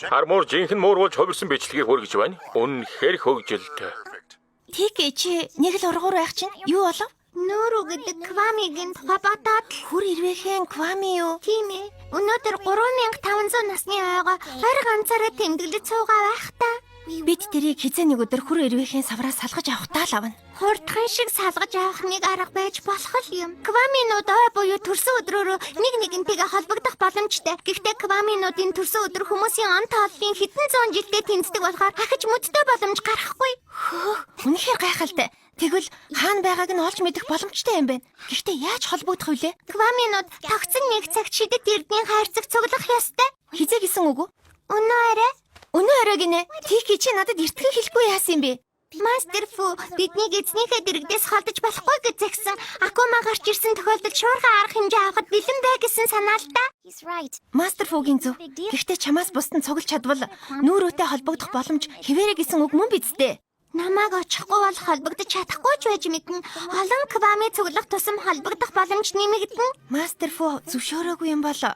Армуур жинхэнэ мууруулж хувирсан бичлэгийг хүргэж байна. Үнэхээр хөгжилтэй. Тик чи нэг л ургуур байх чинь юу болов? Нүүрүү гэдэг Квамигийн тухай бодоод Хүр ирвэхэн Квами юу? тийм ээ. Өнөөдөр 3500 насны ойгоо 20 ганцаараа тэмдэглэж суугаа байх та. Бид тэрийг хизээ нэг өдөр хүр ирвэхэн савраас салгаж авахтаа л авна. Хурдхан шиг салгаж авах нэг арга байж болох л юм. Кваминууд ой буюу төрсөн өдрөөрөө нэг нэгнтэйгээ холбогдох боломжтой. Гэхдээ Кваминуудын төрсөн өдөр хүмүүсийн он тооллын хэдэн зуун жилдээ тэнцдэг болохоор хахиж мэдтэй боломж гарахгүй. Үнэхээр гайхалтай. Тэгвэл хаана байгааг нь олж мэдэх боломжтой юм байна. Гэхдээ яаж холбогдох вүлээ? Кваминууд тогтсон нэг цагт шидэт эрдний хайрцаг цуглах ёстой. Хизээ гисэн үг үү? Өнөө арай Өнөө орой гинэ. Тик чи надад эртгэн хэлэхгүй яасан юм бэ? Мастер Фу бидний эзнийхээ дэрэгдээс холдож болохгүй гэж загсан. Акума гарч ирсэн тохиолдолд шуурхай арга хэмжээ авахд бэлэн бай гэсэн санаа л та. Мастер Фугийн зөв. Гэхдээ чамаас бусдын цуглаж чадвал нүүрөөтэй холбогдох боломж хിവэрэ гэсэн үг мөн биз дээ? Намайг очихгүй бол холбогдож чадахгүй ч байж мэднэ. Олон Квами цуглах тусам холбогдох боломж нэмэгдэнэ. Мастер Фу зөвшөөрөөгүй юм болоо.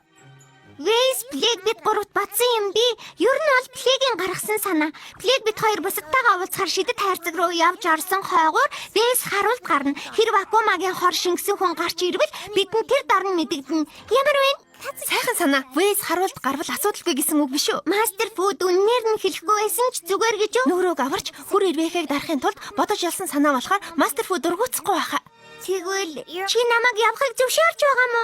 Вейс Плег бид гуравт батсан юм би. Ер нь бол Плегийн гаргасан санаа. Плег бид хоёр бусадтайгаа уулзахаар шидэт хайрцаг руу явж орсон хойгоор Вейс харуулт гарна. Хэрв Акумагийн хор шингэсэн хүн гарч ирвэл бидэнд тэр дорн мэдэгдэнэ. Ямар вэ? Сайхан санаа. Вейс харуулт гарвал асуудалгүй гэсэн үг биш үү? Мастер Фуд үннээр нь хэлэхгүй байсан ч зүгээр гэж үү? Нүүрөөг аварч хүр ирвэхийг дарахын тулд бодож ялсан санаа болохоор Мастер Фу дургуутсахгүй байхаа. Тэгвэл чи намайг явахыг зөвшөөрч байгаа мó?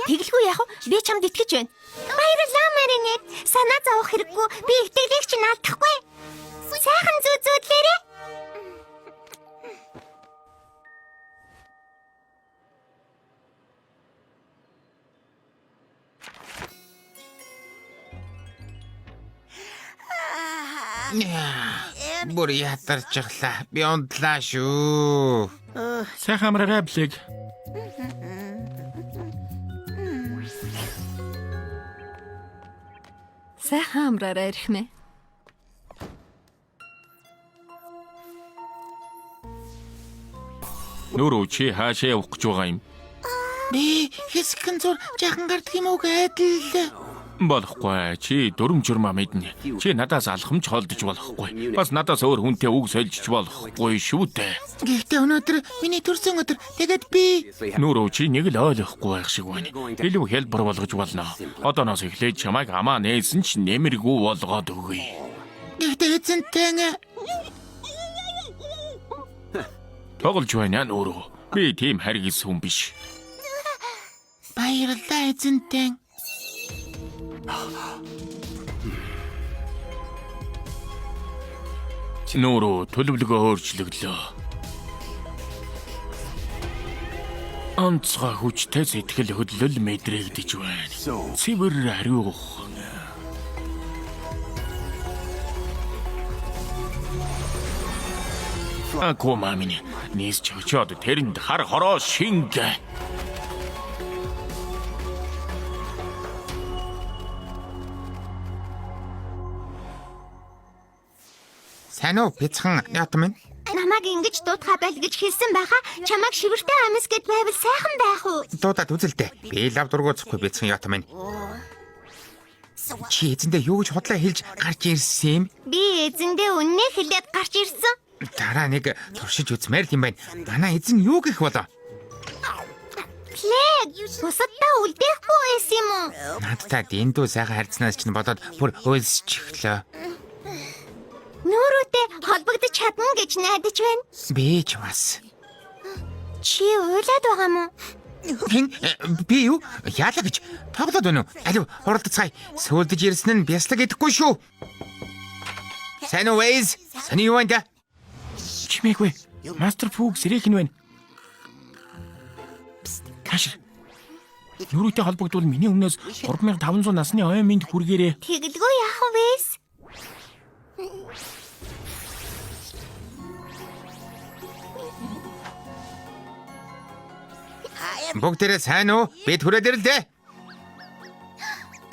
Тэгэлгүй яах вэ? Би чамд итгэж байна. Баярлалаа Маринет. Санаа зовох хэрэггүй. Би итгэлийг чинь алдахгүй. Сайхан зүүзүүлээрээ. Бүр ятарчихлаа. Би унтлаа шүү. Сайхан амраарай Плег. Сайхан амраарай эрхмээ. Нүүрөө чи хаашаа явах гэж байгаа юм? Би хэсэгэн зур жаахан гардаг юм уу гэдэл. Болохгүй. Чи дүрм журмаа мэднэ. Чи надаас алхамж холдож болохгүй. Бас надаас өөр хүнтэй үг сольж болохгүй шүү дээ. Гэхдээ өнөөдөр миний төрсөн өдөр. Тэгээд би Нүүрөө чи нэг л ойлгохгүй байх шиг байна. Илүү хэлбэр болгож болно. Одооноос эхлээд чамайг амаа нээсэн ч нэмэргүй болгоод өгье. гэхдээ эзэнтэй Тоглож байна нүүрөө. Би тийм харгис хүн биш. баярлалаа эзэнтэй. Нүүрөө төлөвлөгөө өөрчлөглөө. Онцгой хүчтэй сэтгэл хөдлөл мэдрэгдэж байна. Цэвэр ариухан. Акума минь нийс чочоод тэрэнд хар хороо шингэ. Сайн уу бяцхан ятам минь? Намайг ингэж дуутахаа байл гэж хэлсэн байхаа. Чамайг шивэртэй амьс гэд байвал сайхан байх уу? Дуудаад үзэлтэй. Би лав дургуутсахгүй бяцхан ятам минь. Чи эзэндээ юу гэж худлаа хэлж гарч ирсэн юм? Би эзэндээ үннээ хэлээд гарч ирсэн. Дараа нэг туршиж үзмээр юм байна. Манай эзэн юу гэх болоо? Плег, бусадтаа үлдээхгүй байсан юм уу? Надтай дэндүү сайхан харьцнаас ч бодоод бүр өөлсчихлөө. Нүүрүүтэй холбогдож чадна гэж найдаж байна. Би ч бас. Чи уйлаад байгаа мó? Хин би юу? Яалаа гэж тоглоод байна уу? Алив хуралдацгаая. Сөөлдөж ирсэн нь бяслаг идэхгүй шүү. Сайн уу Вейс? Сони юу вэ? Чимээгүй. Мастер Фуг сэрэх нь байна. Хашир. Нүүрүүтэй холбогдвол миний өмнөөс 3500 насны оюун минь хүргээрээ. Тэгэлгүй яах вэ? Бүгдээрээ сайн уу? Бид хүрээд ирлээ.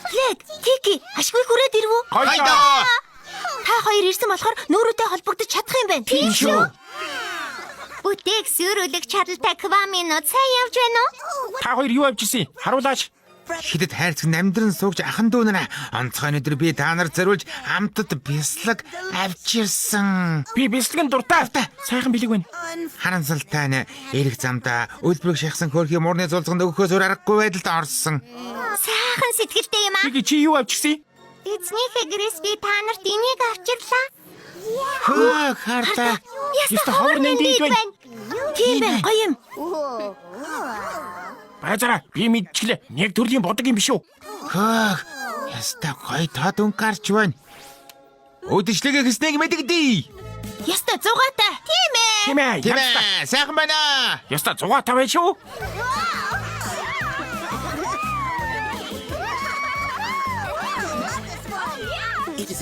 Плег, Тики, ашгүй хүрээд ирвүү? Хайдаа. Та хоёр ирсэн болохоор нүүрөөтэй холбогдож чадах юм байна. Тийм шүү. Бүтээх сүрүүлэг чадaltaй Кваминууд сайн явж байна уу? Та хоёр юу авч ирсэн? Харуулаач. Хидэд хайрцаг намдран суугч ахан дүү нараа онцгой өдөр би та нар зориулж хамтад бяслаг авчирсан. Би бэлтгэн дуртай. Сайхан бэлэг байна. Харамсалтай нь эрэг замдаа үлбэрэг шахсан хөрхийн муурны зулцганд өгөхөөс өөр аргагүй байдалд орсон. Сайхан сэтгэлтэй юм аа. Чи юу авчихсан? Эзнийхээ гэрээс би та нарт энийг авчирлаа. Хөө хартаа. Яста ховор нэндийд байна. Тийм байна. Гоё юм. Базара би мэдчихлээ. Нэг төрлийн бодог юм биш үү? Хөө яста гой тод өнгө гарч байна. Өдөжлөгээ гэснэг мэдэгдээ. Яста зугаатай. Тийм ээ. Тийм ээ. Сайхан байна. Яста 100 тавай шүү.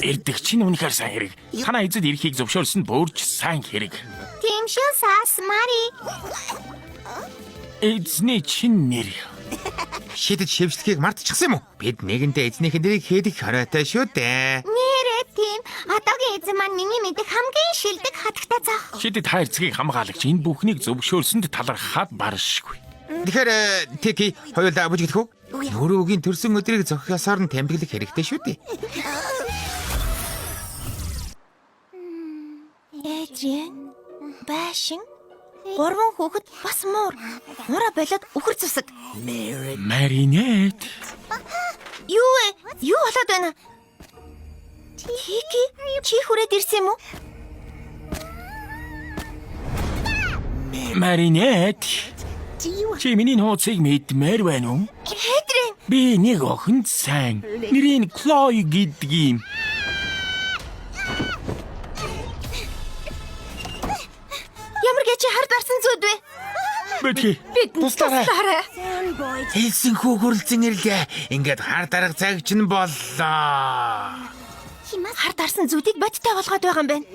Эрдэг чинь үнэхээр сайн хэрэг. Танаа эзэд ирэхийг зөвшөөрсөн бөөрч сайн хэрэг. Тийм шүү Сас Мари. Эзний чин нэр. Шидэд шившлэгийг мартчихсан юм уу? Бид нэгэндээ эзнийхэн нэрийг хийдэг хоройтой шүү дээ. Нэрээ тийм. Одоогийн эзэн маань миний мэдих хамгийн шилдэг хатагтай зах. Шидэд хайрцгийг хамгаалагч энэ бүхнийг зөвшөөрсөнд талархаад баршгүй. Тэгэхээр Тики хоёулаа бүжигдэх үү? Нөрөөгийн төрсөн өдрийг зохиосоор нь тэмдэглэх хэрэгтэй шүү дээ. Эдрийн байшин 3 хүүхэд бас муур. Муура болоод үхэр зусаг. Маринет. Юу вэ? Юу болоод байна? Тики чи хүрээд ирсэн юм уу? Маринет. Чи миний нууцыг мэдмээр байна уу? Эдрийн Би нэг охин сайн. Нэрийг Клой гэдэг юм. ямар гэж хард арсан зүуд вэ? Бэтгий. Бид туслаарай. Хэлсэн хүү хүрлцэн ирлээ. Ингээд хар дарга цагч нь боллоо. Хард арсан зүудийг бодтой болгоод байгаа юм байна.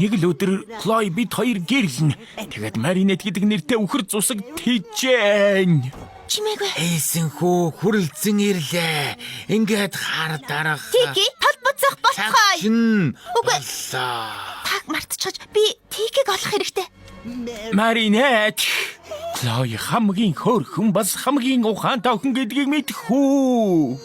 Нэг л өдөр Клой бид хоёр гэрлэн. Тэгээд Маринет гэдэг нэртэй үхэр зусаг тэжээн. Чимээгүй. Хэлсэн хүү хүрлцэн ирлээ. Ингээд хар дарга Тики толбоцох болохгүй. чин Үгүй. боллоо. Таг мартчихж би Тикийг олох хэрэгтэй. Маринет. Клой хамгийн хөөрхөн бас хамгийн ухаантай охин гэдгийг мэдэх үү?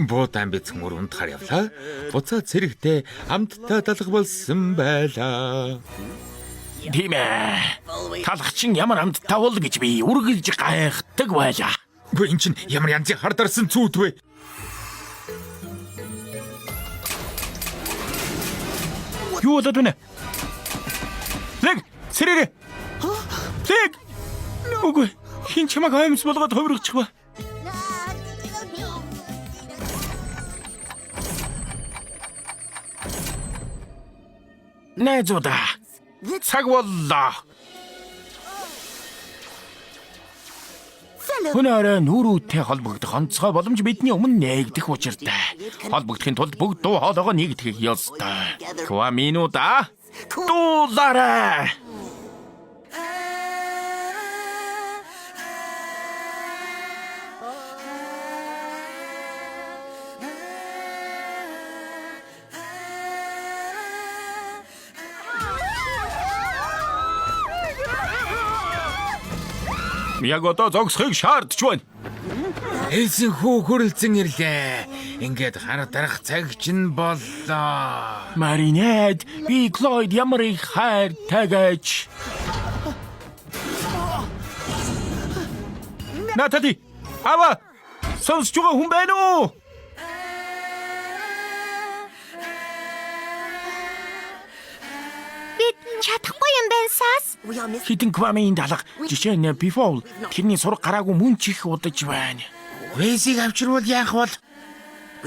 Буудан бицэн өрөнд хар явлаа. Буцаад цэрэгтэй амттай талах болсон байлаа. Тийм ээ. Талхчин ямар амт тавал гэж би үргэлж гайхдаг байлаа. Гү эн чин ямар янзын хар дарсан цүүд вэ? Юу болоод байна? Лэг, сэрэрэ. Лэг. Үгүй, хин чамайг аймс болгоод хувиргачих ба. Найзуудаа. Цаг боллоо. Өнөөдөр нүрүүтэй холбогдох онцгой боломж бидний өмнө нээгдэх учиртай. Холбогдохын тулд бүгд дуу хоолойгоо нэгтгэх ёстой. Кваминуда. Дуулаарай. Яг одоо зогсохыг шаардж байна. Хэлсэн хүү хүрлцэн ирлээ. Ингээд хар дарах цагч нь боллоо. Маринет, би Клойд ямар их хайртай гэж. Натали, ава, сонсож байгаа хүн байна уу? Бид чадахгүй юм байна Сас. Хитэн Квамын далга. Жишээ нь Бифол. Тэрний сураг гараагүй мөн ч их удаж байна. Вэсийг авчирвал яах бол?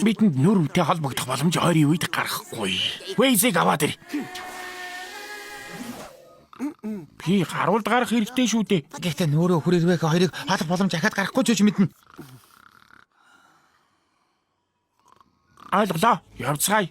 Бидэнд нүрүүтэй холбогдох боломж ойрын үед гарахгүй. Вэйзийг аваад ир. Би харуулд гарах хэрэгтэй шүү дээ. Гэхдээ нөөрөө хүрэрвэх хоёрыг холбох боломж ахаад гарахгүй ч мэднэ. Ойлголоо. Явцгаая.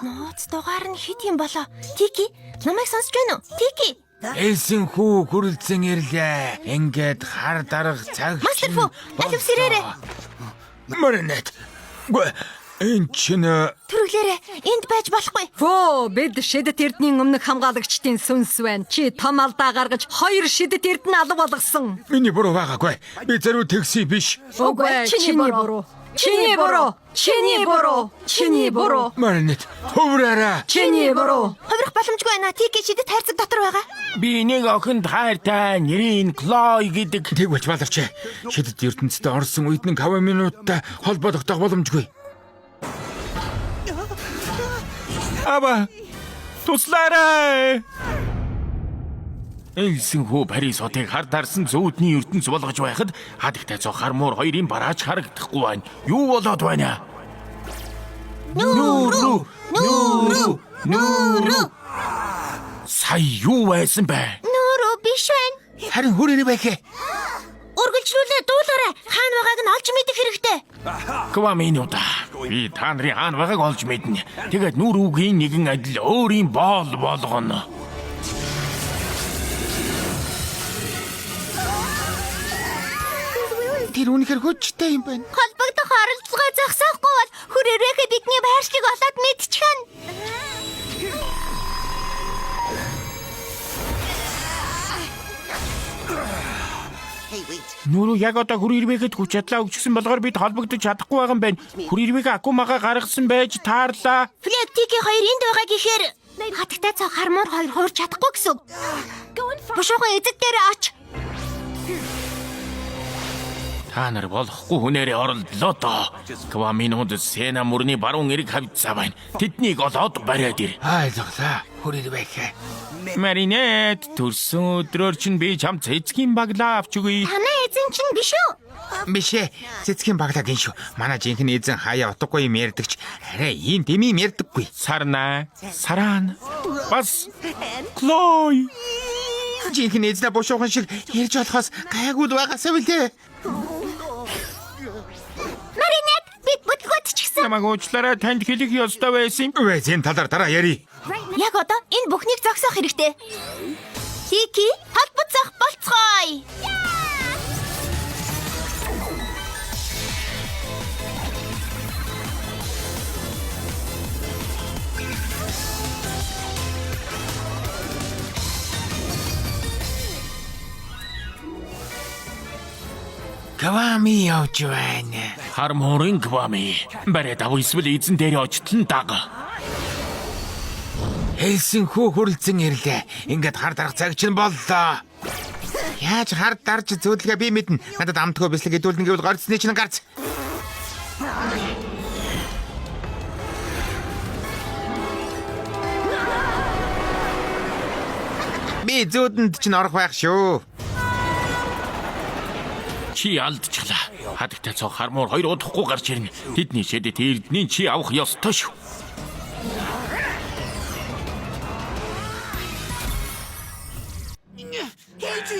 Нууц дугаар нь хэд юм болоо? Тики, намайг сонсож байна уу? Тики. Элсэн хүү хүрэлцэн ирлээ. Ингээд хар дарга цаг. Мастер Фу, алив сэрээрээ. Маринет. Энд чинь Төрөглөөрэй. Энд байж болохгүй. Фөө, бид шидэт эрдний өмнөх хамгаалагчдын сүнс байна. Чи том алдаа гаргаж 2 шидэт эрдэнэ алга болгосон. миний буруу байгаагүй. Би зарим тэгси биш. Үгүй, чиний буруу. Чиний буруу. Чиний буруу. Чиний буруу. Маринет, хөврөөрэй. Чиний буруу. Хувирах боломжгүй байна. Тики шидэт хайрцаг дотор байгаа. Би нэг охинд хайртай нэрийн Клой гэдэг. Тэг болж боловч. Шидэт ертөнцид орсон үед нэг 5 минуттай холбоо тогтоох боломжгүй. Аба туслаарай. Элсэн хүү Парис хотыг хар дарсан зүүдний ертөнц болгож байхад хадагтай цог хармуур хоёрын бараач харагдахгүй байна. Юу болоод байна? Нүүрүү. Сая юу байсан бэ? Нүүрөө биш байна. Харин хүрээрээ байхээ. Үргэлжлүүлээ дуулаарай. Хаана байгааг нь олж мэдэх хэрэгтэй. Кваминута. Би та нарын хаана байгааг олж мэднэ. Тэгээд нүрүүгийн нэгэн адил өөрийн боол болгоно. Тэр үнэхэр хүчтэй юм байна. Холбогдох оролцоогоо зогсоохгүй бол хүрээрээхээ бидний байршлыг олоод мэдчихэн. Нүрүү яг одоо хүрээрвэгэд хүч чадлаа өгчихсэн болохоор бид холбогдож чадахгүй байгаа юм байна. Хүрээрвэг Акумага гаргасан байж таарлаа. Флек Тики хоёр энд байгаа гэхээр Хатагтай цог хармуур хоёр хуурч чадахгүй гэсэн. бушуухан эзэг дээр оч. Та нар болохгүй хүнээрээ оролдлоо доо. Кваминууд Сена мөрний баруун эрэг хавьцаа байна. Тэднийг олоод бариад ир. Ойлголаа. Хүрээрээ байхээ. Маринет, төрсөн өдрөөр чинь би чам цэцгийн баглаа авч өгье. Танай эзэн чинь биш үү? Биш ээ. Цэцгийн баглаа гин шүү. Манай жинхэнэ эзэн хаяа утгагүй юм ярьдагч. Арай ийм дэми юм ярьдаггүй. Сарна, Саран, бас Клой. Жинхэнэ эзнээ бушуухан шиг ярьж болохоос гайгүй л байгаасаа билээ. Маринет, бид бүтлгүүтчихсэн. Намайг уучлаарай, танд хэлэх ёстой байсан. Үгүй зэн талаар дараа ярий. Яг одоо энэ бүхнийг зогсоох хэрэгтэй. Тики, холбоцох болцгоё. Квами явж байна. Харморын Квами. Бариад ав эсвэл эзэн дээр очтон дага. Хэлсэн хүү хүрэлцэн ирлээ. Ингээд хар дарах цаг чинь боллоо. Яаж хар дарж зөөдлөгөө би мэднэ. Надад амтгүй бэслэг хэдүүлнэ гэвэл гарцны чинь гарц. Би зөөдөнд чинь орох байх шүү. Чи алдчихлаа. Хадагтай цог хармуур хоёр удахгүй гарч ирнэ. Тэдний шидэт эрдний чи авах ёстой шүү.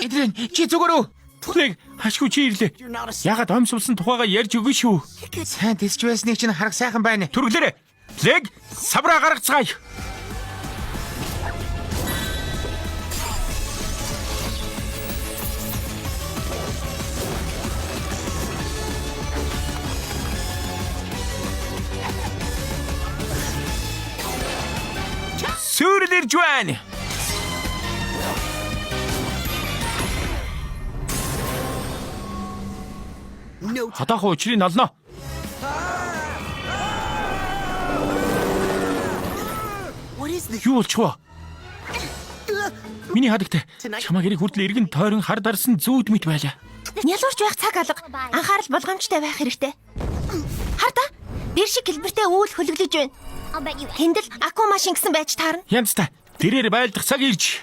Эдрэн чи зүгээр үү? Флэг, хашгүй чи ирлээ. Ягаад omсуулсан тухайгаа ярьж өгнө шүү. Сайн тэсч байсныг чинь харах сайхан байна. Түрглээрээ. Флэг, савраа гаргацгаая. Сүрлэрж байна. Хатаах учрыг олно. Юу болчихвоо? Миний хадагтай чамаа гэрийг хүртэл эргэн тойрон хар дарсан зүүд мэт байлаа. Нялуурч байх цаг алга. Анхаарал болгоомжтой байх хэрэгтэй. Харда? Дэр шиг хэлбэртэй үйл хөлөглөж байна. Тэнд л Аку машин гэсэн байж таарна. Янз та. Тэрээр байлдах цаг ирж.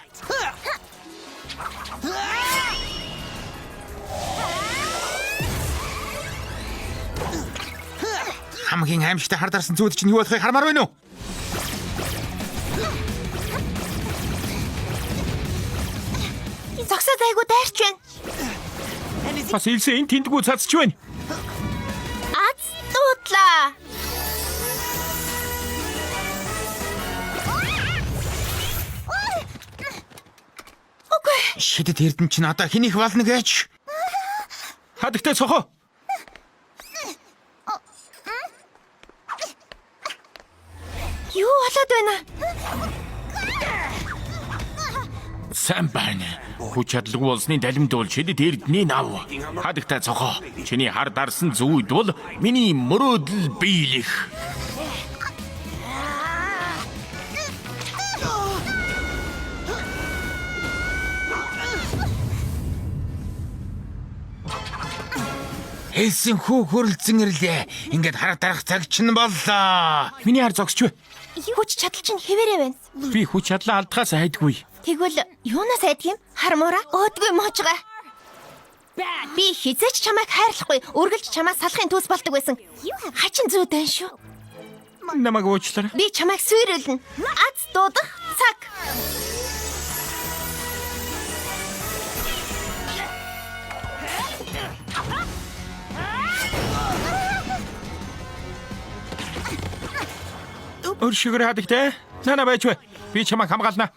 Хамгийн аимшигтай хар дарсан зүүд чинь юу болохыг хармаар байна уу? Зогсоод айгу дайрч байна. Бас илсэн энэ тэндгүү цацж байна. Аз дуудлаа. Шидэт эрдэнэ чинь одоо хэнийх болно гэж? Хадагтай цохоо. Юу болоод байна? Сайн байна. Хүч чадалгүй болсны далимд бол шидэт эрдний нав. Хадагтай цохоо. Чиний хар дарсан зүйд бол миний мөрөөдөл биелэх. Хэлсэн хүү хөрөлцөн ирлээ. Ингээд хараа дарах цаг чинь боллоо. Миний хар зогсч бай. Хүч чадал чинь хэвээрээ байна. Би хүч чадлаа алдахаас айдгүй. Тэгвэл юунаас айдаг юм? Хармуура өөдгөө моожгаа. Би хизээч чамайг хайрлахгүй, үргэлж чамаас салахын төс болдог байсан. Хачин зүйд байна шүү. Намайг уучлаарай. Би чамайг сүйрүүлнэ. Аз дуудах цаг. Өршигөр хадагтай. Нана байж бай. Би чамайг хамгаална.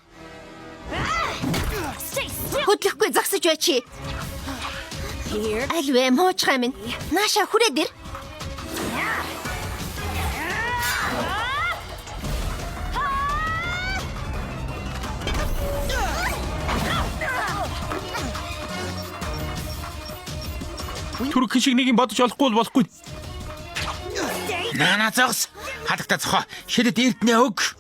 Хөдлөхгүй зогсож бай чи. Альвэ моочгаа минь. Нааша хүрээд ир. Түрх шиг нэг юм бодож олохгүй бол болохгүй. Нана зогс. Хадагтай цохоо. Шидэт эрдэнэ өг.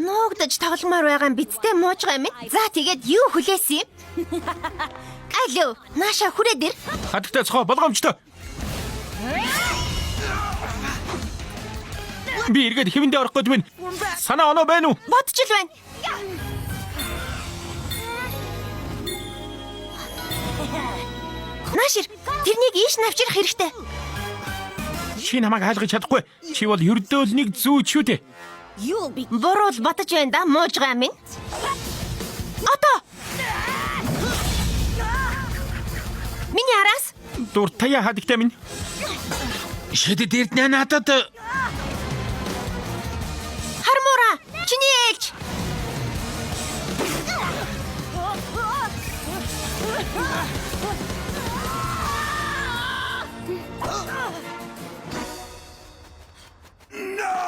Нуугдаж тогломоор байгаа юм бидтэй моочгаа минь. За тэгээд юу хүлээсэн юм? Алло, нааша хүрээд ир. Хадагтай цохоо болгоомжтой. Би эргээд хэвэндээ орох гээд байна. Санаа оноо байна уу? Бодч л байна. Наашир, тэрнийг ийш навчрах хэрэгтэй. Чи намайг хаалгаж чадахгүй. Чи бол ердөө л нэг зүү ч үү те. Буруу л бодож байна да, моожгаа минь. Одоо. Миний араас Дуртая хадагтай минь. Шидэт эрдэнэ надад хармуура, чиний ээлж.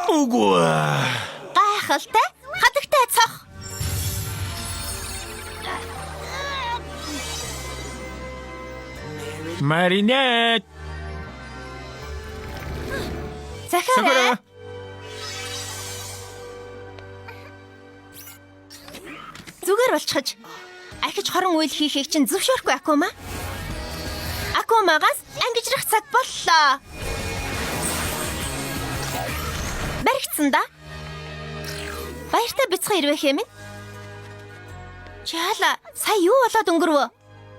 Үгүй. Гайхалтай, хадагтай цох. Маринет. Захараа. Зүгээр болчихж. Ахиж хорон үйл хийхийг чинь зөвшөөрөхгүй Акума. Акумагаас ангижрах цаг боллоо. Баригдсан да. Баяртай бяцхан ирвэх юм. Чаала, сая юу болоод өнгөрвөө?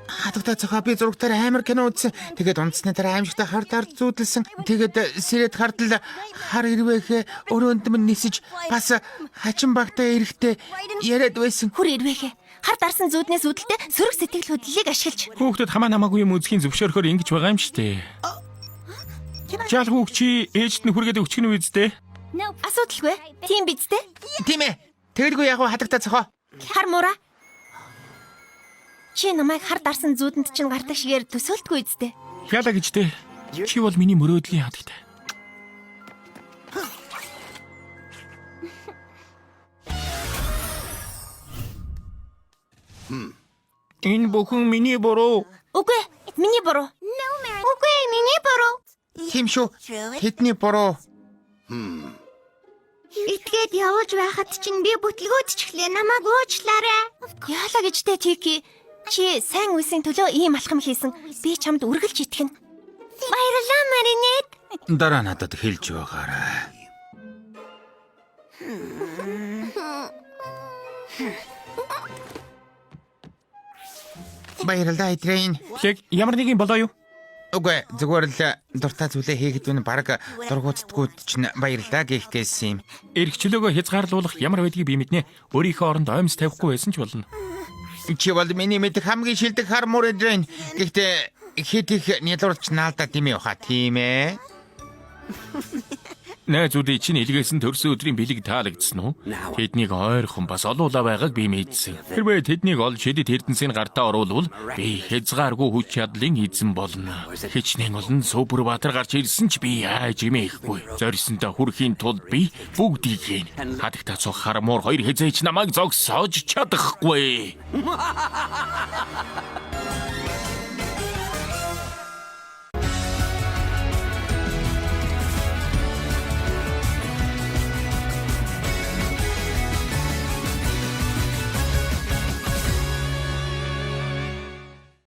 хадагтай цохоо би зурагтаар амар кино үзсэн. Тэгээд унтсны дараа аимшигтай хар дард зүүдэлсэн. Тэгээд сэрэд хардл хар ирвэхэ өрөөнд минь нисэж бас хачин багтаа эрэхтэй яриад байсан. Хүр ирвэхэ. Хар дарсан зүүднээс үүдэлтэй сөрөг сэтгэл хөдлөлийг ашиглаж. Хүүхдүүд хамаа намаагүй юм үзхийн зөвшөөрөхөөр ингэж байгаа юм штэ. Жаал хүүг чи ээжт нь хүргээд өчгөн үздэй. Асуудалгүй. Тийм биз дээ. Тийм ээ. Тэгэлгүй яг хадагтай цохоо. Хар муура. Чи намайг хар дарсан зүүдэнд чинь гардаг шигээр төсөөлтгүй үздэй. Яла гэж дээ. Чи бол миний мөрөөдлийн хадагтай. Энэ бүхэн миний буруу. Үгүй, миний буруу. Үгүй, миний буруу. Тийм шүү. Тэдний буруу. Итгээд явуулж байхад чинь би бүтлгөөд ч ихлэ намайг уучлаарай. Яалаа гэж дээ Тики. Чи сайн үсийн төлөө ийм алхам хийсэн. Би чамд үргэлж итгэнэ. Баярлалаа Маринет. Дараа надад хэлж байгаарай. Баярлалаа Эдрейн. Тэг ямар нэг юм болоо юу? Үгүй зүгээр л дуртай зүйлээ хийхэд үнэ баг дургуутдгууд чинь баярлалаа гэх гээсэн юм. Эргчлөөгөө хязгаарлуулах ямар байдгийг би мэднэ. Өөрийнхөө оронд оймс тавихгүй байсан ч болно. Чи бол миний мэдих хамгийн шилдэг хар муур Эдрейн. Гэхдээ хэд их нялуурч наалдаа тийм ээ хаа тийм ээ. Найзуудын чинь илгээсэн төрсөн өдрийн бэлэг таалагдсан уу? Тэднийг ойрхон бас олуулаа байгааг би мэдсэн. Хэрвээ тэднийг олж шидэт эрдэнсийн гартаа оруулвал би хязгааргүй хүч чадлын эзэн болно. Хичнээн олон Сүбэрбаатар гарч ирсэн ч би яаж имээхгүй. Зорьсонтой хүрэхийн тулд би бүгдийг хийн. Хадагтаа цог харамуур хоёр хязээч намайг зогсоож чадахгүй.